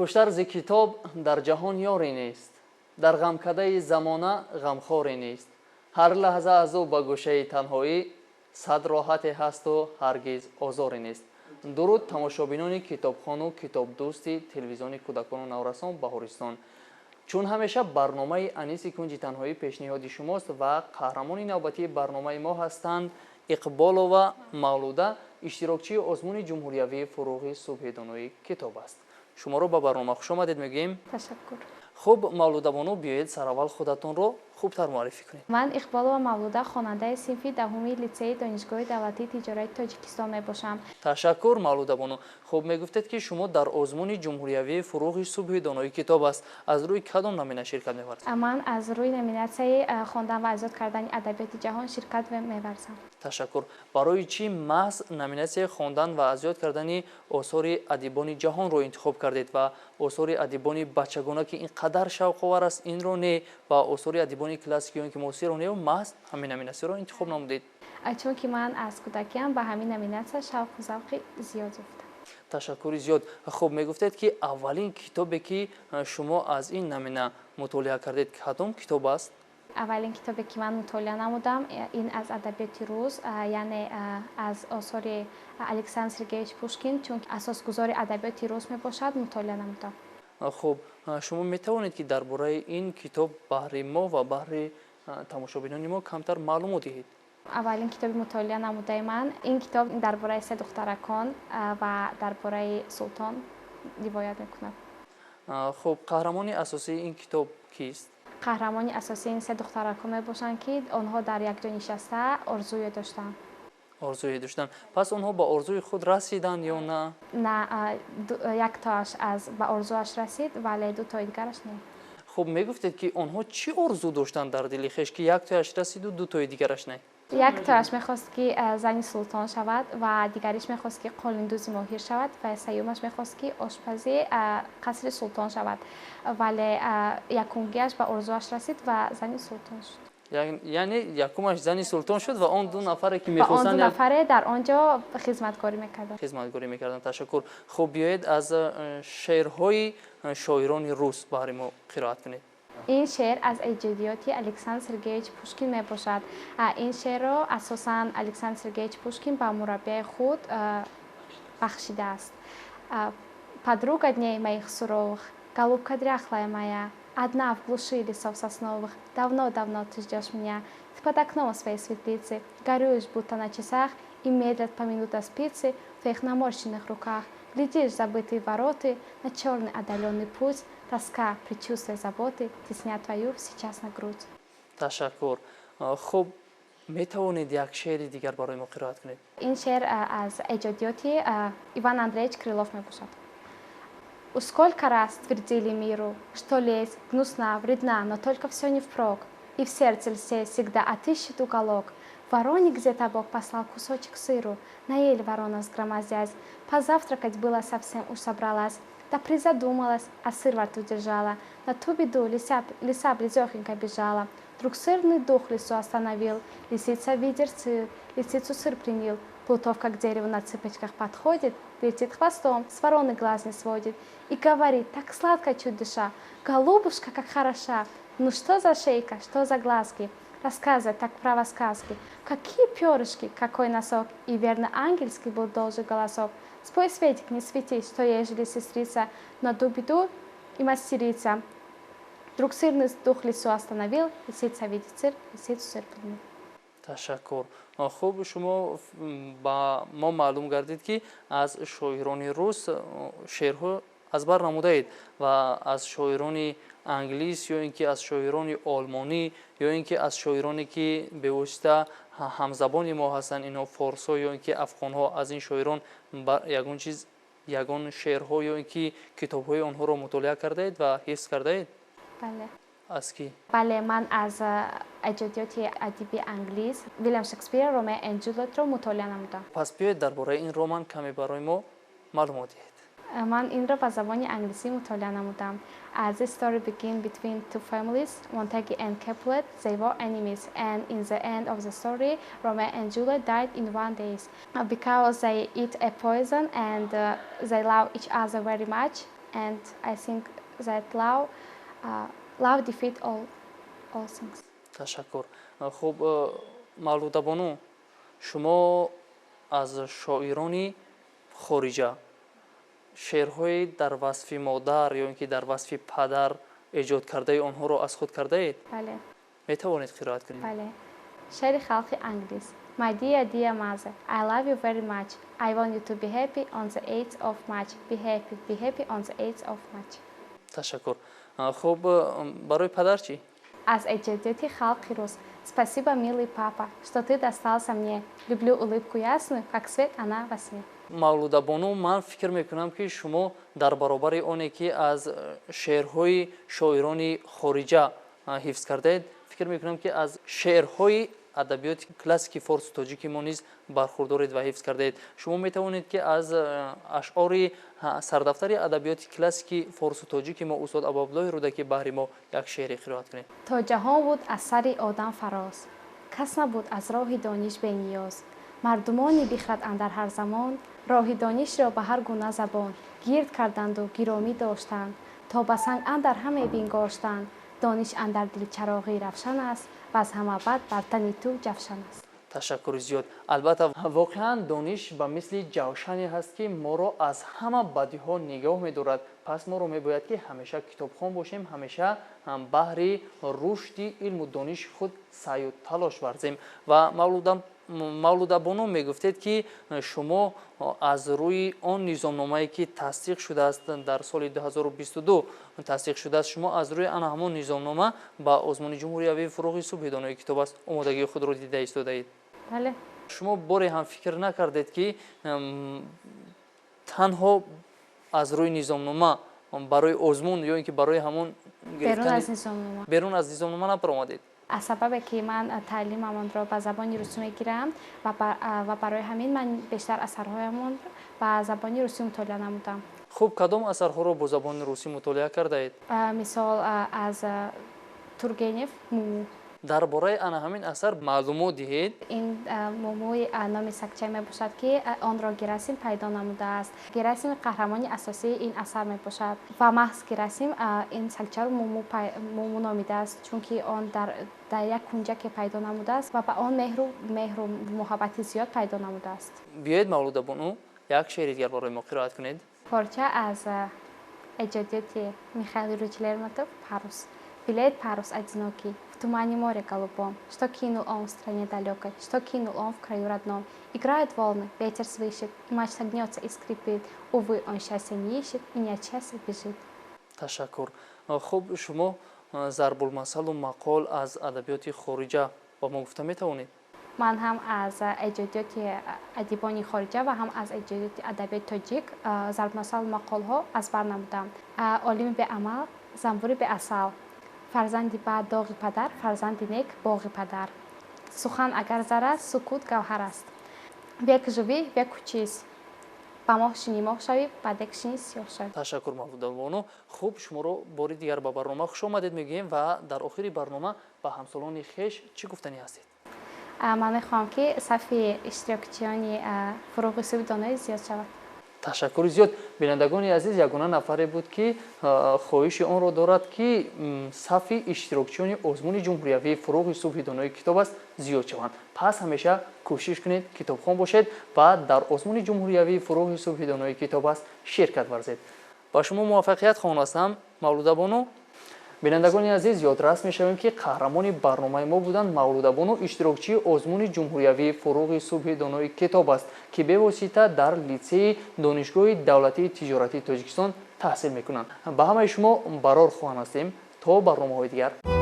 куштар зи китоб дар ҷаҳон ёре нест, дар ғамкадаи замона ғамхоре нест. ҳар лаҳза аз ӯ ба гӯшаи танҳоӣ сад роҳате ҳасту ҳаргиз озоре нест. дуруд тамошобинони китобхону китобдӯсти телевизиони кӯдакону наврасон баҳористон. чун ҳамеша барномаи аниси кунҷи танҳоӣ пешниҳоди шумост ва қаҳрамони навбатии барномаи мо ҳастанд иқболова мавлуда, иштирокчии озмуни ҷумҳуриявии фурӯғи субҳи донои китоб аст. шуморо ба барнома хушомадед мегӯем. Ташаккур. хуб мавлудабону, биёед сараввал худатонро хубтар муаррифӣ кунед. Ман Иқболова Мавлуда, хонандаи синфи даҳуми лицеи донишгоҳи давлатии тиҷорати Тоҷикистон мебошам. Ташаккур мавлудабону. хуб мегуфтед ки шумо дар озмуни ҷумҳуриявии фурӯғи субҳи донои китоб аст. аз рӯи кадом намина ширкат меварзед? Ман аз рӯи номинатсияи хондан ва азод кардани адабиёти ҷаҳон ширкат меварзам. Ташаккур. барои чӣ маҳз номинатсияи хондан ва азёд кардани осори адибони ҷаҳонро интихоб кардед ва осори адибони бачагона ки ин қадар шавқовар аст инро не ва осори адибони классики ё ин ки муосирро не маҳз ҳамин номинатсияро интихоб намудед? Чунки ман аз кӯдакиам ба ҳамин номинатсия шавқу завқи зиёд ёфтам. ташаккури зиёд. хуб мегуфтед ки аввалин китобе ки шумо аз ин номина мутолиа кардед кадом китоб аст? Аввалин китобе ки ман мутолиа намудам ин аз адабиёти рус, яъне аз осори Александр Сергеевич Пушкин, чунки асосгузори адабиёти рус мебошад, мутолиа намудам. хуб шумо метавонед ки дар бораи ин китоб баҳри мо ва баҳри тамошобинони мо камтар маълумот диҳед? аввалин китоби мутолиа намудаи ман ин китоб дар бораи се духтаракон ва дар бораи султон ривоят мекунад. хуб қаҳрамони асосии ин китоб кист? қаҳрамони асосии ин се духтаракон мебошанд ки онҳо дар якҷо нишаста орзуе доштанд. орзуе доштанд. пас онҳо ба орзуи худ расиданд ё на? На, яктоаш ба орзуаш расид, вале дутои дигараш не. хуб мегуфтед ки онҳо чӣ орзу доштанд дар дили хеш ки яктояш расиду дутои дигараш не? Яктоаш мехост ки зани султон шавад ва дигариш мехост ки қолиндузи моҳир шавад ва сеюмаш мехост ки ошпази қасри султон шавад, вале якумгиаш ба орзуаш расид ва зани султон шуд. яъне якумаш зани султон шуд ва он ду нафаре ки ва он мехостанд ду нафаре дар он ҷо хизматгорӣ мекарданд. хизматгорӣ мекарданд. ташаккур. хуб биёед аз шеърҳои шоирони рус баҳри мо қироат кунед. ин шеър аз эҷодиёти Александр Сергеевич Пушкин мебошад. ин шеърро асосан Александр Сергеевич Пушкин ба мураббияи худ бахшидааст. Подруга дней моих суровых, голубка дряхлая моя, одна в глуши лесов сосновых, давно-давно ты ждешь меня. Ты под окном своей светлицы горюешь, будто на часах, и медлят по минута спицы в твоих наморщенных руках. Глядишь в забытые вороты, на черный отдаленный путь, тоска, предчувствие заботы, теснят твою сейчас на грудь. ташаккур. хуб метавонед як шеъри дигар барои мо қироат кунед? ин шеър аз эҷодиёти Иван Андреевич Крылов мебошад. Сколько раз твердили миру, что лезь гнусна, вредна, но только все не впрок, и в сердце льсе всегда отыщет уголок. Вороне где-то Бог послал кусочек сыру, наели ворона сгромоздясь, позавтракать было совсем уж собралась, да призадумалась, а сыр во рту держала. На ту беду лиса близёхонько бежала. Вдруг сырный дух лису остановил, лисица видит сыр, лисицу сыр принял. Плутовка к дереву на цыпочках подходит, вертит хвостом, с вороны глаз не сводит и говорит, так сладко чуть дыша, голубушка, как хороша, ну что за шейка, что за глазки, рассказывай так право сказки, какие перышки, какой носок, и верно ангельский был должен голосок. Спой, Светик, не светись, что ежели сестрица на ту беду и мастерица. Вдруг сырный дух лису остановил, лисица видит сыр, лисицу сыр принял. ташаккур. хуб шумо ба мо маълум гардид ки аз шоирони рус шеърҳо аз бар намудаед ва аз шоирони англис ё ин ки аз шоирони олмонӣ ё ин ки аз шоироне ки бевосита ҳамзабони мо ҳастанд, инҳо форсҳо ё ин ки афғонҳо, аз ин шоирон ягон чиз ягон шеърҳо ё ин ки китобҳои онҳоро мутолиа кардаед ва ҳифз кардаед? Бале. аз ки? Бале, ман аз эҷодиёти адиби англис Вилям Шекспир Ромео and Julietро мутолиа намудам. пас биёед дар бораи ин роман каме барои мо маълумот диҳед. Ман инро ба забони англисӣ мутолиа намудам. This story begins between two families, Montague and Capulet. They were enemies, and in the end of the story, Romeo and Juliet died in one day because they eat a poison and they love each other very much. and I think that love defeat all things. ташаккур. хуб мавлудабону, шумо аз шоирони хориҷа шеърҳои дар васфи модар ё ин ки дар васфи падар эҷод кардаи онҳоро аз худ кардаед? Бале. метавонед қироат кунед? Бале. شعر خلقی انگلیس. My dear mother, I love you very much. I want you to be happy on the 8th of March. Be happy on the 8th of March. ташаккур. хуб барои падар чӣ? Аз эҷодиёти халқи рус. Спасибо, милый папа, что ты достался мне. Люблю улыбку ясную, как свет она во сне. мавлудабону, ман фикр мекунам ки шумо дар баробари оне ки аз шеърҳои шоирони хориҷа ҳифз кардаед, фикр мекунам ки аз шеърҳои адабиёти классики форсу тоҷики мо низ бархурдоред ва ҳифз кардаед. шумо метавонед ки аз ашъори сардафтари адабиёти классики форсу тоҷики мо устод абабуллоҳи рӯдаки баҳри мо як шеъре қироат кунед. То ҷаҳон буд аз сари одам фароз, кас набуд аз роҳи дониш бениёз. мардумони бихрад андар ҳар замон, роҳи донишро ба ҳар гуна забон гирд карданду гиромӣ доштанд, то ба санг андар ҳаме бингоштанд. дониш андар дил чароғи равшан аст, баъз ҳама бад бар тани ту ҷавшан аст. ташаккури зиёд. албатта воқеан дониш ба мисли ҷавшане ҳаст ки моро аз ҳама бадиҳо нигоҳ медорад. пас моро мебояд ки ҳамеша китобхон бошем, ҳамеша баҳри рушди илму дониши худ саъю талош варзем. ва мавлудабону мегуфтед ки шумо аз рӯи он низомномае ки тасдиқ шудааст дар соли 2022 тасдиқ шудааст, шумо аз рӯи ана ҳамон низомнома ба озмуни ҷумҳуриявии фуруғи субҳи донои китоб аст омодагии худро дида истодаед? бале. шумо боре ҳам фикр накардед ки танҳо аз рӯи низомнома барои озмун ё ин ки барои ҳамон берун аз низомнома напаромадед? аз сабабе ки ман таълимамонро ба забони русӣ мегирам ва барои ҳамин ман бештар асарҳоямон ба забони русӣ мутолиа намудам. хуб, кадом асарҳоро бо забони русӣ мутолиа кардаед? мисол аз Тургенев «Муму». дар бораи ана ҳамин асар маълумот диҳед? ин мумуи номи сагчае мебошад ки онро Герасим пайдо намудааст. Герасим қаҳрамони асосии ин асар мебошад ва маҳз Герасим ин сагчаро муму номидааст, чунки он дар як кунҷаке пайдо намудааст ва ба он меҳру муҳаббати зиёд пайдо намудааст. биёед мавлудабону, як шеъри дигар барои мо қироат кунед. порча аз эҷодиёти Михаил Юрьевич Лермонтов «Парус». Белеет парус одинокий в тумане моря голубом, что кинул он в стране далекой, что кинул он в краю родном. Играют волны, ветер свищет, и мачта гнется и скрипит. Увы, он счастья не ищет и не от счастья бежит. ташаккур. хуб, шумо зарбулмасалу мақол аз адабиёти хориҷа ба мо гуфта метавонед? ман ҳам аз эҷодиёти адибони хориҷа ва ҳам аз эҷодиёти адабиёти тоҷик зарбулмасалу мақолҳо аз бар намудам. олими беамал, занбури беасал, фарзанди бад доғи падар, фарзанди нек боғи падар. сухан агар зар аст, сукут гавҳар аст. век живи, веку чиз. ба моҳ шинӣ моҳ шавӣ, ба дек шинӣ сиёҳ шавӣ. ташаккур мавлудабону. хуб, шуморо бори дигар ба барнома хуш омадед мегӯем ва дар охири барнома ба ҳамсолони хеш чӣ гуфтанӣ ҳастед? ман мехоҳам ки сафи иштирокчиёни фуруғи субҳи доноӣ зиёд шавад. ташаккури зиёд. бинандагони азиз, ягона нафаре буд ки хоҳиши онро дорад ки сафи иштирокчиёни озмуни ҷумҳуриявии фуруғи субҳи донои китоб аст зиёд шаванд. пас ҳамеша кӯшиш кунед китобхон бошед ва дар озмуни ҷумҳуриявии фуруғи субҳи донои китоб аст ширкат варзед. ба шумо муваффақият хоҳон ҳастам, мавлудабону. бинандагони азиз, ёдрас мешавем ки қаҳрамони барномаи мо буданд мавлудабону, иштирокчии озмуни ҷумҳуриявии фуруғи субҳи донои китоб аст ки бевосита дар литсеи донишгоҳи давлатии тиҷоратии Тоҷикистон таҳсил мекунанд. ба ҳамаи шумо барор хоҳан ҳастем. то барномаҳои дигар.